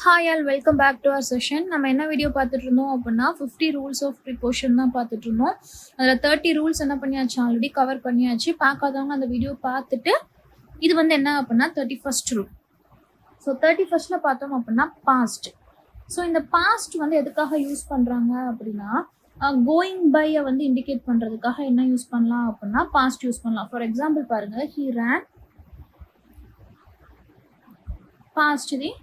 Hi all welcome back to our session. நம்ம என்ன video பார்த்துட்டு இருந்தோம் அப்படின்னா 50 ரூல்ஸ் ஆஃப் ப்ரிகாஷன் தான் பார்த்துட்டு இருந்தோம். அதில் 30 ரூல்ஸ் என்ன பண்ணியாச்சு, ஆல்ரெடி கவர் பண்ணியாச்சு. பார்க்காதவங்க அந்த வீடியோ பார்த்துட்டு இது வந்து என்ன அப்படின்னா 31st ரூல். ஸோ 31ஸ்ட்ல பார்த்தோம் அப்படின்னா பாஸ்ட். ஸோ இந்த பாஸ்ட் வந்து எதுக்காக யூஸ் பண்ணுறாங்க அப்படின்னா கோயிங் பையை வந்து இண்டிகேட் பண்ணுறதுக்காக என்ன யூஸ் பண்ணலாம் அப்படின்னா பாஸ்ட் யூஸ் பண்ணலாம். ஃபார் எக்ஸாம்பிள் பாருங்க, he ran past the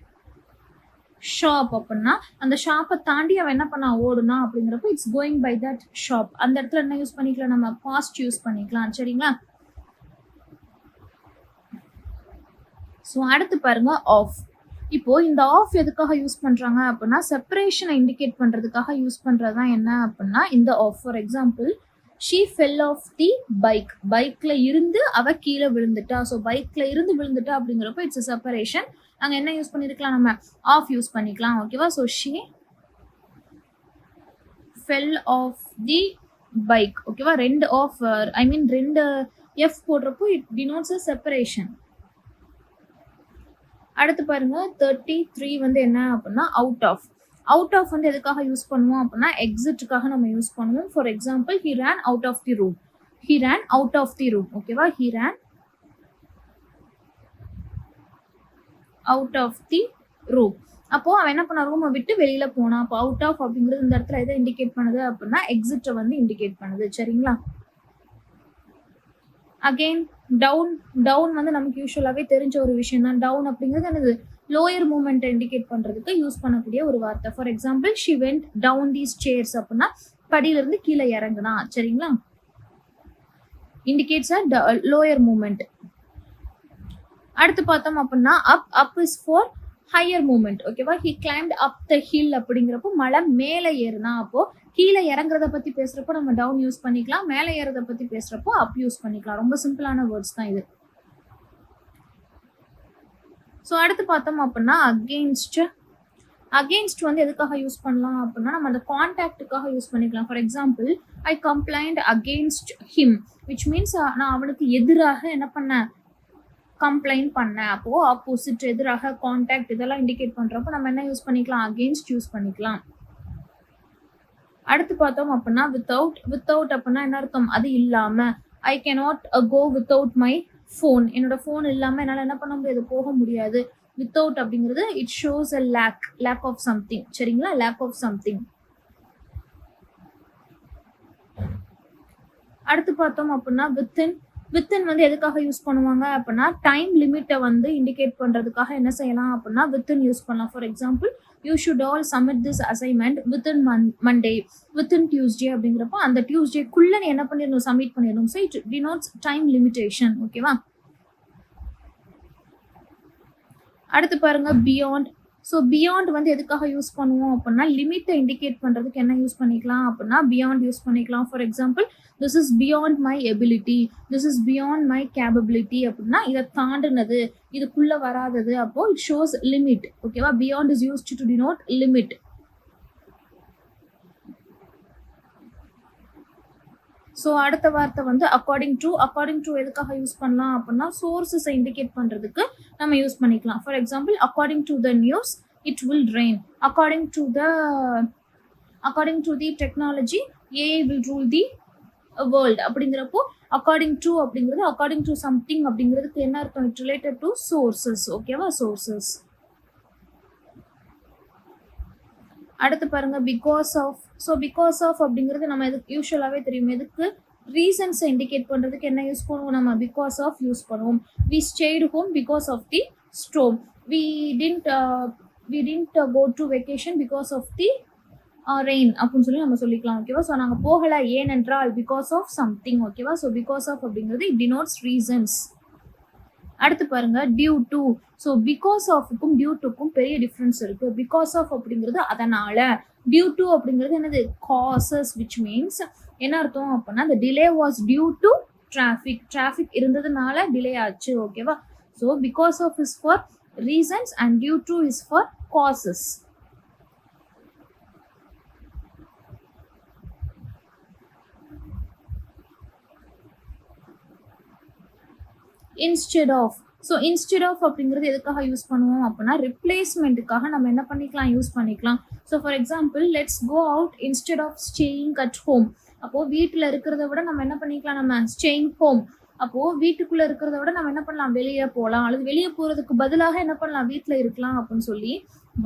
shop அப்படின்னா அந்த ஷாப்பை தாண்டி அவன் என்ன பண்ணா ஓடுனா அப்படிங்கிறப்ப it's going by that shop. அந்த இடத்துல என்ன யூஸ் பண்ணிக்கலாம், நம்ம பாஸ்ட் யூஸ் பண்ணிக்கலாம். சரிங்களா? ஸோ அடுத்து பாருங்க ஆஃப். இப்போ இந்த ஆஃப் எதுக்காக யூஸ் பண்றாங்க அப்படின்னா செப்பரேஷனை இண்டிகேட் பண்றதுக்காக யூஸ் பண்றதுதான் என்ன அப்படின்னா இந்த off. For example, she fell off the bike. பைக்ல இருந்து அவ கீழே விழுந்துட்டா. ஸோ பைக்ல இருந்து விழுந்துட்டா அப்படிங்கிறப்ப இட்ஸ் செப்பரேஷன். அங்க என்ன யூஸ் பண்ணிருக்கலாம், நம்ம ஆஃப் யூஸ் பண்ணிக்கலாம். ஓகேவா? So she fell off the bike. ஓகேவா? ரெண்டு ஆஃப் ரெண்டு எஃப் போடுறப்போ இட் டினோட்ஸ் அ செப்பரேஷன். அடுத்து பாருங்க 33 வந்து என்ன அப்படின்னா அவுட் ஆஃப். அவுட் ஆஃப் வந்து எதுக்காக யூஸ் பண்ணுவோம் அப்படின்னா எக்ஸிட்டுக்காக நம்ம யூஸ் பண்ணுவோம். For example, he ran out of the room. He ran out of the room. ஓகேவா? He ran out of the room. அப்போ அவன் என்ன பண்ண, ரூமை விட்டு வெளியில போனா. அப்போ அவுட் ஆஃப் அப்படிங்கிறது இந்த இடத்துல எதை இண்டிகேட் பண்ணுது அப்படின்னா எக்ஸிட்டை வந்து இண்டிகேட் பண்ணுது. சரிங்களா? Again down. டவுன் வந்து நமக்கு யூஸ்வலாகவே தெரிஞ்ச ஒரு விஷயம் தான். டவுன் அப்படிங்கிறது எனக்கு லோயர் மூமெண்ட்டை இண்டிகேட் பண்ணுறதுக்கு யூஸ் பண்ணக்கூடிய ஒரு வார்த்தை. For example, she went down these stairs அப்படின்னா படியிலிருந்து கீழே இறங்குனா. சரிங்களா? Indicates a lower movement. அடுத்து பார்த்தோம் அப்படின்னா up. Up is for higher movement. ஓகேவா? He climbed up the hill அப்படிங்கிறப்போ மலை மேலே ஏறுனா. அப்போ கீழே இறங்குறத பத்தி பேசுறப்போ நம்ம டவுன் யூஸ் பண்ணிக்கலாம், மேலே ஏறத பத்தி பேசுறப்போ அப் யூஸ் பண்ணிக்கலாம். ரொம்ப சிம்பிளான வேர்ட்ஸ் தான் இது. ஸோ அடுத்து பார்த்தோம் அப்படின்னா அகெயின்ஸ்ட். அகெயின்ஸ்ட் வந்து எதுக்காக யூஸ் பண்ணலாம் அப்படின்னா நம்ம அந்த கான்டாக்டுக்காக யூஸ் பண்ணிக்கலாம். For example, I complaint against him, which means நான் அவனுக்கு எதிராக என்ன பண்ணேன், கம்ப்ளைண்ட் பண்ணேன். அப்போ ஆப்போசிட், எதிராக, கான்டாக்ட் இதெல்லாம் இண்டிகேட் பண்றப்போ நம்ம என்ன யூஸ் பண்ணிக்கலாம், அகெயின்ஸ்ட் யூஸ் பண்ணிக்கலாம். அடுத்து பார்த்தோம் அப்படின்னா வித்தவுட். வித்தவுட் அப்படின்னா என்ன அர்த்தம், அது இல்லாம. I cannot go without my phone. என்னோட ஃபோன் இல்லாம என்னால் என்ன பண்ண முடியாது, போக முடியாது. வித்தவுட் அப்படிங்கிறது it shows a lack of something. சரிங்களா? Lack of something. அடுத்து பார்த்தோம் அப்படின்னா வித்தின். வித்தின் வந்து எதுக்காக யூஸ் பண்ணுவாங்க அப்படின்னா டைம் லிமிட்டை வந்து இண்டிகேட் பண்றதுக்காக என்ன செய்யலாம் அப்படின்னா வித்தின் யூஸ் பண்ணலாம். For example, you should all submit this assignment within Monday, within Tuesday அப்படிங்கிறப்போ அந்த டியூஸ்டேக்குள்ள நீ என்ன பண்ணிடணும், சப்மிட் பண்ணிடணும். So it denotes time limitation. ஓகேவா? அடுத்து பாருங்க பியாண்ட். ஸோ பியாண்ட் வந்து எதுக்காக யூஸ் பண்ணுவோம் அப்படின்னா லிமிட்டை இண்டிகேட் பண்றதுக்கு என்ன யூஸ் பண்ணிக்கலாம் அப்படின்னா பியாண்ட் யூஸ் பண்ணிக்கலாம். For example, this is beyond my ability, this is beyond my capability அப்படின்னா இதை தாண்டினது, இதுக்குள்ள வராதது. அப்போ இட் ஷோஸ் லிமிட். ஓகேவா? Beyond is used to denote limit. So அடுத்த வார்த்தை வந்து அக்கார்டிங் டு. அக்கார்டிங் டு எதுக்காக யூஸ் பண்ணலாம் அப்படின்னா சோர்ஸஸை இண்டிகேட் பண்றதுக்கு நம்ம யூஸ் பண்ணிக்கலாம். For example, according to the news it will rain. According to the technology AI will rule the world அப்படிங்கிறப்போ அக்கார்டிங் டு அப்படிங்கிறது அக்கார்டிங் டு சம்திங் அப்படிங்கிறதுக்கு என்ன அர்த்தம், இட் ரிலேட்டட் டு சோர்சஸ். ஓகேவா? சோர்சஸ். அடுத்து பாருங்க because of. So because of அப்படிங்கிறது நம்ம எதுக்கு யூஸ்வலாகவே தெரியும், எதுக்கு, ரீசன்ஸை இண்டிகேட் பண்ணுறதுக்கு என்ன யூஸ் பண்ணுவோம், நம்ம பிகாஸ் ஆஃப் யூஸ் பண்ணுவோம். We stayed home because of the storm. We didn't go to vacation because of the rain அப்படின்னு சொல்லி நம்ம சொல்லிக்கலாம். ஓகேவா? ஸோ நாங்கள் போகலை ஏனென்றால் பிகாஸ் ஆஃப் சம்திங். ஓகேவா? ஸோ பிகாஸ் ஆஃப் அப்படிங்கிறது இட் டினோட்ஸ் ரீசன்ஸ். அடுத்து பாருங்க டியூ டு. ஸோ பிகாஸ் ஆஃப்க்கும் டியூ டுக்கும் பெரிய டிஃப்ரென்ஸ் இருக்கு. பிகாஸ் ஆஃப் அப்படிங்கிறது அதனால, டியூ டு அப்படிங்கிறது என்னது, காசஸ், விச் மீன்ஸ் என்ன அர்த்தம் அப்படின்னா the delay was due to traffic. traffic இருந்ததுனால டிலே ஆச்சு. ஓகேவா? So because of is for reasons and due to is for causes. instead of. So instead of அப்படிங்கிறது எதுக்காக யூஸ் பண்ணுவோம் அப்படின்னா ரிப்ளேஸ்மெண்ட்டுக்காக நம்ம என்ன பண்ணிக்கலாம், யூஸ் பண்ணிக்கலாம். So for example let's go out instead of staying at home. அப்போது வீட்டில் இருக்கிறத விட நம்ம என்ன பண்ணிக்கலாம், நம்ம ஸ்டேயிங் ஹோம். அப்போது வீட்டுக்குள்ளே இருக்கிறத விட நம்ம என்ன பண்ணலாம், வெளியே போகலாம், அல்லது வெளியே போகிறதுக்கு பதிலாக என்ன பண்ணலாம், வீட்டில் இருக்கலாம் அப்படின்னு சொல்லி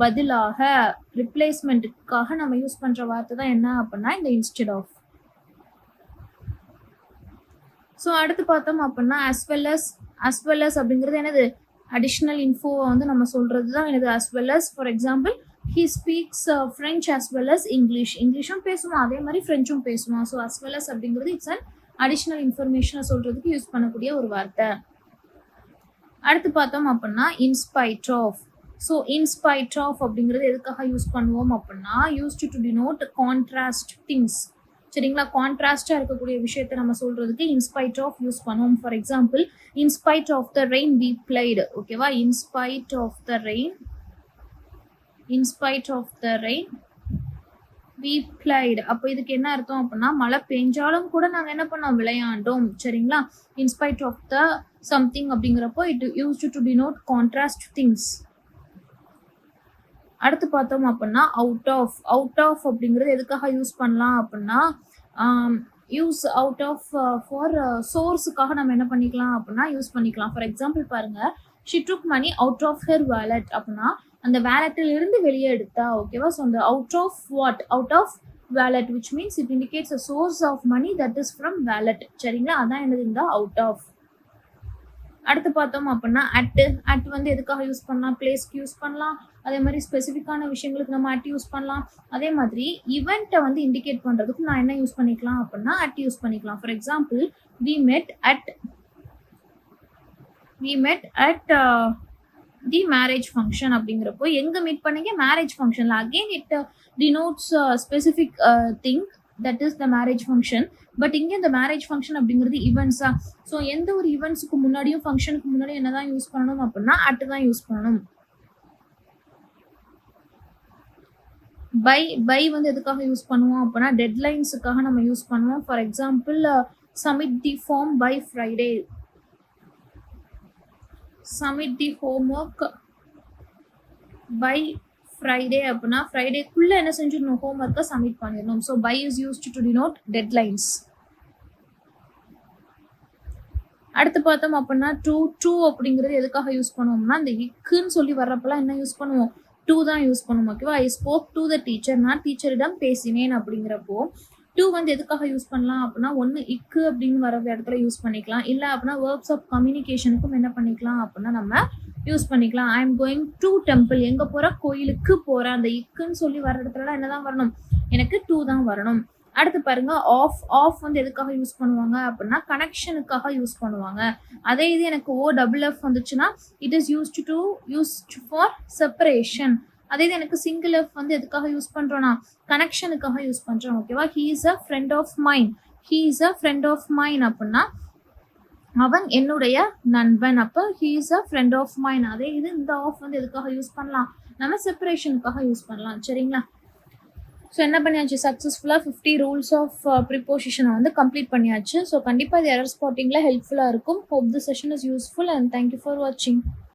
பதிலாக ரிப்ளேஸ்மெண்ட்டுக்காக நம்ம யூஸ் பண்ணுற வார்த்தை தான் என்ன அப்படின்னா இந்த இன்ஸ்டெட் ஆஃப். ஸோ அடுத்து பார்த்தோம் அப்படின்னா as well as அப்படிங்கிறது என்னது, அடிஷ்னல் இன்ஃபோ வந்து நம்ம சொல்கிறது தான் என்னது as well as. For example he speaks French as well as English. இங்கிலீஷும் பேசுவான் அதே மாதிரி ஃப்ரெஞ்சும் பேசுவான். ஸோ as well as அப்படிங்கிறது இட்ஸ் அன் அடிஷ்னல் இன்ஃபர்மேஷனை சொல்கிறதுக்கு யூஸ் பண்ணக்கூடிய ஒரு வார்த்தை. அடுத்து பார்த்தோம் அப்படின்னா in spite of. So in spite of அப்படிங்கிறது எதுக்காக யூஸ் பண்ணுவோம் அப்படின்னா used to denote contrast things. சரிங்களா, கான்ட்ராஸ்டாக இருக்கக்கூடிய விஷயத்தை நம்ம சொல்கிறதுக்கு இன்ஸ்பைட் ஆஃப் யூஸ் பண்ணுவோம். For example in spite of the rain we played. ஓகேவா, in spite of the rain we played. அப்போ இதுக்கு என்ன அர்த்தம் அப்படின்னா மழை பெஞ்சாலும் கூட நாங்கள் என்ன பண்ணோம், விளையாண்டோம். சரிங்களா, இன்ஸ்பைட் ஆஃப் த சம்திங் அப்படிங்கிறப்போ it used to denote contrast things. அடுத்து பார்த்தோம் அப்படின்னா அவுட் ஆஃப் அப்படிங்கிறது எதுக்காக யூஸ் பண்ணலாம் அப்படின்னா யூஸ் அவுட் ஆஃப் ஃபார் சோர்ஸுக்காக நம்ம என்ன பண்ணிக்கலாம் அப்படின்னா யூஸ் பண்ணிக்கலாம். ஃபார் எக்ஸாம்பிள் பாருங்க, she took money out of her wallet அப்படின்னா அந்த வேலட்டில் இருந்து வெளியே எடுத்தா. ஓகேவா, ஸோ அந்த out of what, out of wallet which means it indicates a source of money that is from wallet. சரிங்களா, அதான் என்னது இந்த அவுட் ஆஃப். அடுத்து பார்த்தோம் அப்படின்னா அட் வந்து எதுக்காக யூஸ் பண்ணலாம், பிளேஸ்க்கு யூஸ் பண்ணலாம். அதே மாதிரி ஸ்பெசிஃபிக்கான விஷயங்களுக்கு நம்ம அட் யூஸ் பண்ணலாம். அதே மாதிரி ஈவெண்ட்டை வந்து இண்டிகேட் பண்ணுறதுக்கு நான் என்ன யூஸ் பண்ணிக்கலாம் அப்படின்னா அட் யூஸ் பண்ணிக்கலாம். For example we met at the marriage function அப்படிங்கிறப்போ எங்கே மீட் பண்ணீங்க, மேரேஜ் ஃபங்க்ஷனில். Again it denotes specific thing that is the marriage function. But இங்கே இந்த மேரேஜ் ஃபங்க்ஷன் அப்படிங்கிறது ஈவெண்ட்ஸா. ஸோ எந்த ஒரு ஈவெண்ட்ஸுக்கு முன்னாடியும் ஃபங்க்ஷனுக்கு முன்னாடி என்ன தான் யூஸ் பண்ணணும் அப்படின்னா அட் தான் யூஸ் பண்ணணும். பை வந்து எதுக்காக யூஸ் பண்ணுவோம் அப்படின்னா டெட்லைன்ஸுக்காக நம்ம யூஸ் பண்ணுவோம். For example submit the form by Friday, submit the homework by Friday அப்படின்னா ஃப்ரைடேக்குள்ளே என்ன செஞ்சிடணும், ஹோம்ஒர்க்கை சப்மிட் பண்ணிடணும். So by is used to denote deadlines. அடுத்து பார்த்தோம் அப்படின்னா டூ அப்படிங்கிறது எதுக்காக யூஸ் பண்ணுவோம்னா இந்த இக்குன்னு சொல்லி வர்றப்பெல்லாம் என்ன யூஸ் பண்ணுவோம், டூ தான் யூஸ் பண்ணுவோம். ஓகேவா, I spoke to the teacher, நான் டீச்சரிடம் பேசினேன் அப்படிங்கிறப்போ டூ வந்து எதுக்காக யூஸ் பண்ணலாம் அப்படின்னா ஒன்று இக்கு அப்படின்னு வர இடத்துல யூஸ் பண்ணிக்கலாம். இல்லை அப்படின்னா வேர்ப்ஸ் ஆஃப் கம்யூனிகேஷனுக்கும் என்ன பண்ணிக்கலாம் அப்படின்னா நம்ம யூஸ் பண்ணிக்கலாம். I am going to temple, எங்கே போகிற, கோயிலுக்கு போகிறேன். அந்த இக்குன்னு சொல்லி வர இடத்துல என்னதான் வரணும், எனக்கு டூ தான் வரணும். அடுத்து பாருங்க ஆஃப் வந்து எதுக்காக யூஸ் பண்ணுவாங்க அப்படின்னா கனெக்ஷனுக்காக யூஸ் பண்ணுவாங்க. அதே இது எனக்கு OFF வந்துச்சுன்னா it is used for separation. அதே இது எனக்கு சிங்கிள் எஃப் வந்து எதுக்காக யூஸ் பண்றோம்னா கனெக்ஷனுக்காக யூஸ் பண்றோம். ஓகேவா, he is a friend of mine அப்படின்னா அவன் என்னுடைய நண்பன். அப்போ he is a friend of mine. அதே இது இந்த ஆஃப் வந்து எதுக்காக யூஸ் பண்ணலாம், நம்ம செப்பரேஷனுக்காக யூஸ் பண்ணலாம். சரிங்களா, ஸோ என்ன பண்ணியாச்சு, சக்ஸஸ்ஃபுல்லாக 50 ரூல்ஸ் ஆஃப் ப்ரிப்போசிஷனை வந்து கம்ப்ளீட் பண்ணியாச்சு. ஸோ கண்டிப்பாக இது எரர் ஸ்பாட்டிங்கில் ஹெல்ப்ஃபுல்லாக இருக்கும். Hope the session is useful and thank you for வாட்சிங்.